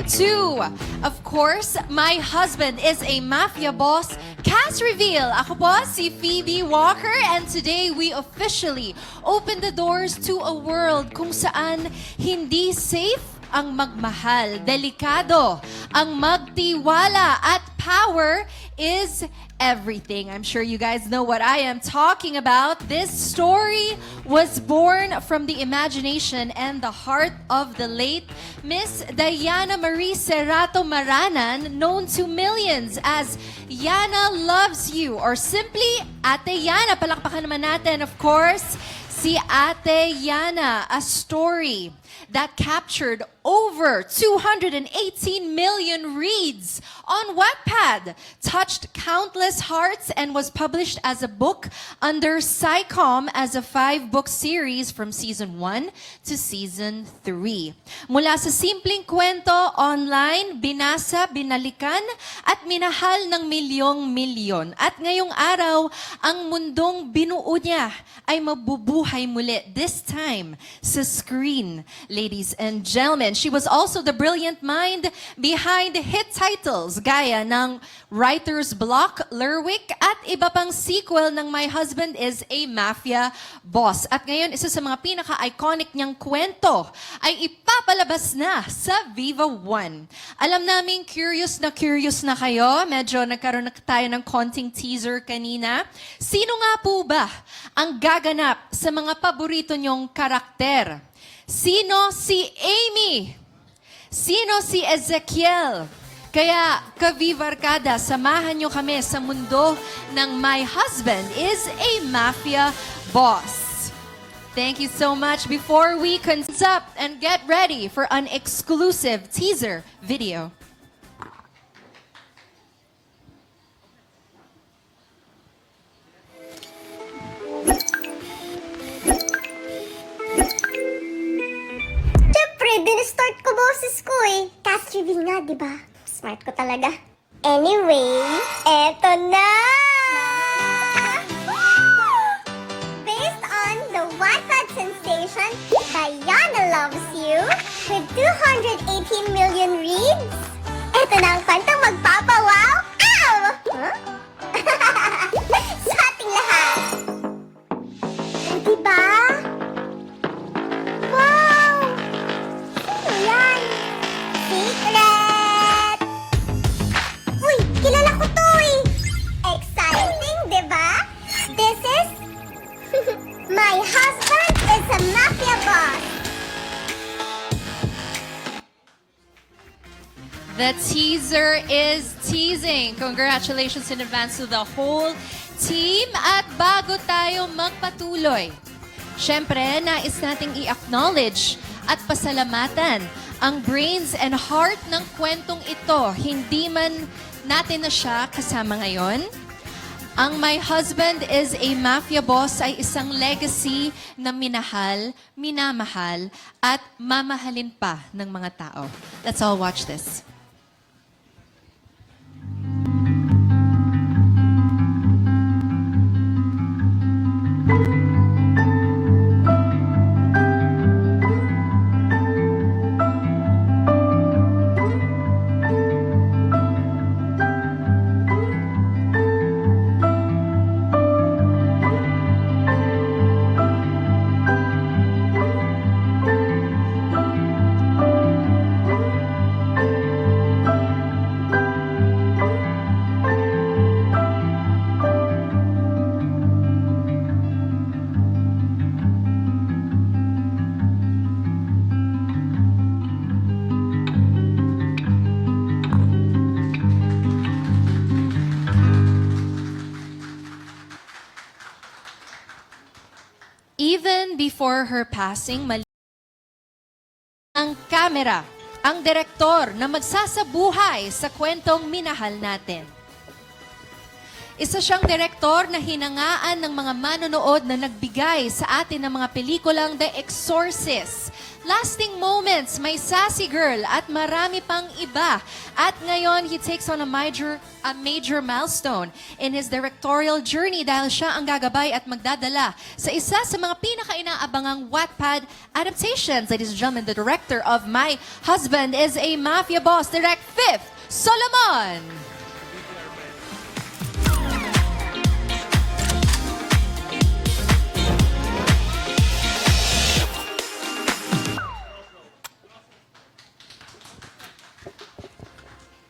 To, of course, My Husband is a Mafia Boss cast reveal. Ako po si Phoebe Walker, and today we officially open the doors to a world kung saan hindi safe ang magmahal, delikado ang magtiwala, at power is everything. I'm sure you guys know what I am talking about. This story was born from the imagination and the heart of the late Miss Diana Marie Serrato Maranan, known to millions as Yana Loves You, or simply Ate Yana. Palakpakan naman natin, of course, si Ate Yana, a story that captured over 218 million reads on Wattpad, touched countless hearts, and was published as a book under SciComm as a 5-book series from Season 1 to Season 3. Mula sa simpleng kwento online, binasa, binalikan, at minahal ng milyong-milyon. At ngayong araw, ang mundong binuo niya ay mabubuhay muli, this time sa screen, ladies and gentlemen. She was also the brilliant mind behind hit titles gaya ng Writer's Block, Lerwick, at iba pang sequel ng My Husband is a Mafia Boss. At ngayon, isa sa mga pinaka-iconic niyang kwento ay ipapalabas na sa Viva One. Alam namin curious na kayo. Medyo nagkaroon na tayo ng konting teaser kanina. Sino nga po ba ang gaganap sa mga paborito niyong karakter? Sino si Amy? Sino si Ezekiel? Kaya, ka-Viva Arcada, samahan niyo kami sa mundo ng My Husband is a Mafia Boss. Thank you so much. Before we up and get ready for an exclusive teaser video. Din-start ko boses ko eh. Cast reveal nga, di ba? Smart ko talaga. Anyway, eto na! Based on the Wattpad sensation, Diana Loves You, with 218 million reads, eto na ang kwentong magpapawaw! Ow! Huh? Sa ating lahat! Diba? Yan! Secret! Uy! Kilala ko to eh! Exciting, di ba? This is... My Husband is a Mafia Boss! The teaser is teasing. Congratulations in advance to the whole team. At bago tayo magpatuloy, syempre, nais nating i-acknowledge at pasalamatan ang brains and heart ng kwentong ito. Hindi man natin na siya kasama ngayon. Ang My Husband is a Mafia Boss ay isang legacy na minahal, minamahal, at mamahalin pa ng mga tao. Let's all watch this. Even before her passing, mali ang camera ang direktor na magsasabuhay sa kwentong minahal natin. Isa siyang direktor na hinangaan ng mga manonood na nagbigay sa atin ng mga pelikulang The Exorcist, Lasting Moments, May Sassy Girl, at marami pang iba. At ngayon, he takes on a major milestone in his directorial journey dahil siya ang gagabay at magdadala sa isa sa mga pinaka-inaabangang Wattpad adaptations. Ladies and gentlemen, the director of My Husband is a Mafia Boss, Direct Fifth Solomon.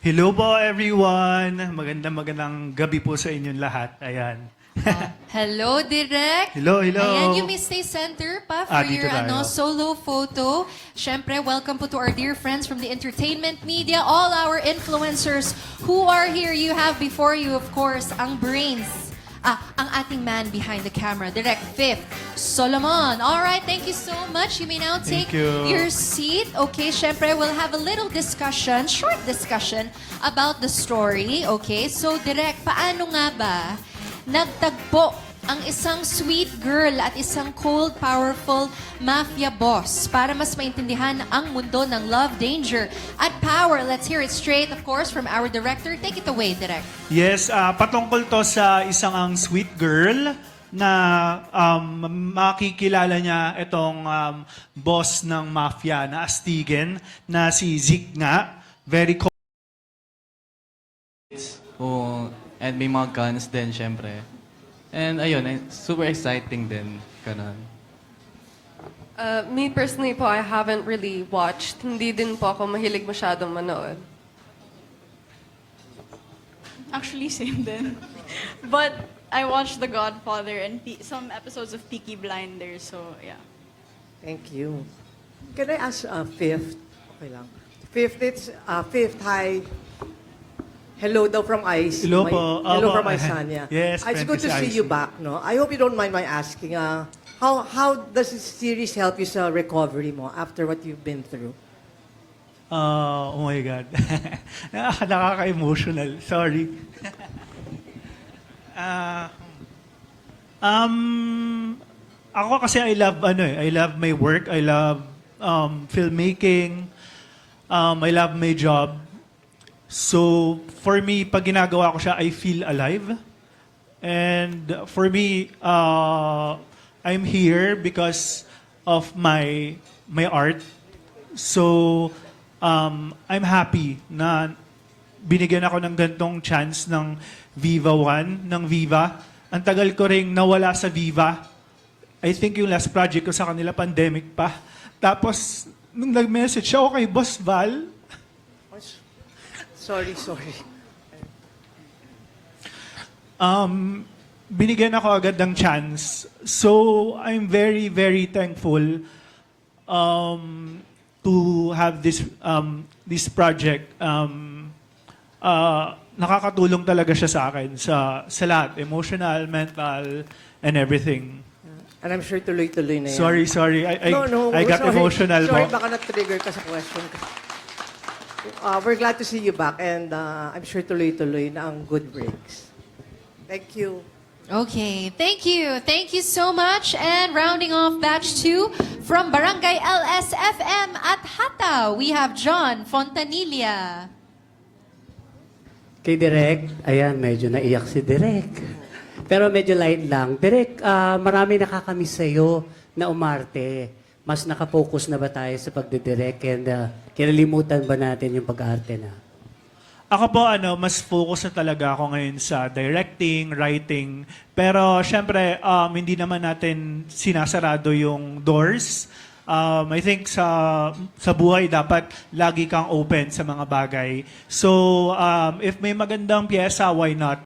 Hello po everyone! Magandang gabi po sa inyong lahat. Ayan. Hello, Direk. Hello. Ayan, you may stay center pa for Dito your tayo. solo photo. Syempre, welcome po to our dear friends from the entertainment media, all our influencers who are here. You have before you, of course, ang brains. Ang ating man behind the camera, Direct Fifth Solomon. All right, thank you so much. You may now take Thank you. your seat. Okay, syempre, we'll have a little discussion, short discussion about the story. Okay, so Direct, paano nga ba nagtagpo ang isang sweet girl at isang cold, powerful mafia boss para mas maintindihan ang mundo ng love, danger, at power? Let's hear it straight, of course, from our director. Take it away, Direct. Yes, patungkol to sa isang ang sweet girl na makikilala niya itong boss ng mafia na Astigen na si Zik nga. Very Oo, and may mga guns din, syempre. And ayun, super exciting din. Ganun. Me personally po, I haven't really watched. Hindi din po ako mahilig masyadong manood. Actually, same din. But I watched The Godfather and some episodes of Peaky Blinders, so yeah. Thank you. Can I ask fifth? Okay lang. Fifth, hi. Hello daw from Ice. Hello po. Hello Opo. from Ice, Sanya. Yes, It's friend good ko to si see Ice. you back, no? I hope you don't mind my asking, how does this series help you sa recovery mo after what you've been through? oh my God. Nakaka-emotional. Sorry. Ako kasi I love my work. I love filmmaking. I love my job. So, for me, pag ginagawa ko siya, I feel alive. And for me, I'm here because of my art. So, I'm happy na binigyan ako ng gantong chance ng Viva One, ng Viva. Ang tagal ko ring nawala sa Viva. I think yung last project ko sa kanila, pandemic pa. Tapos, nung nag-message siya ako kay Boss Val, Sorry. binigyan ako agad ng chance. So, I'm very, very thankful to have this project. Nakakatulong talaga siya sa akin sa lahat. Emotional, mental, and everything. And I'm sure tuloy-tuloy na yan. Sorry. I got sorry. emotional Sorry, po. baka na-trigger ka sa question ko. We're glad to see you back and I'm sure tuloy-tuloy na ang good breaks. Thank you. Okay, thank you. Thank you so much. And rounding off batch 2 from Barangay LSFM at Hata, we have John Fontanilla. Kay Direk, ayan, medyo naiyak si Direk. Pero medyo light lang. Direk, marami nakakamiss sa'yo na umarte. Mas nakapokus na ba tayo sa pagdidirect and kinalimutan ba natin yung pag-arte na? Ako po, mas focus na talaga ako ngayon sa directing, writing. Pero, syempre, hindi naman natin sinasarado yung doors. I think sa buhay, dapat lagi kang open sa mga bagay. So, if may magandang pyesa, why not?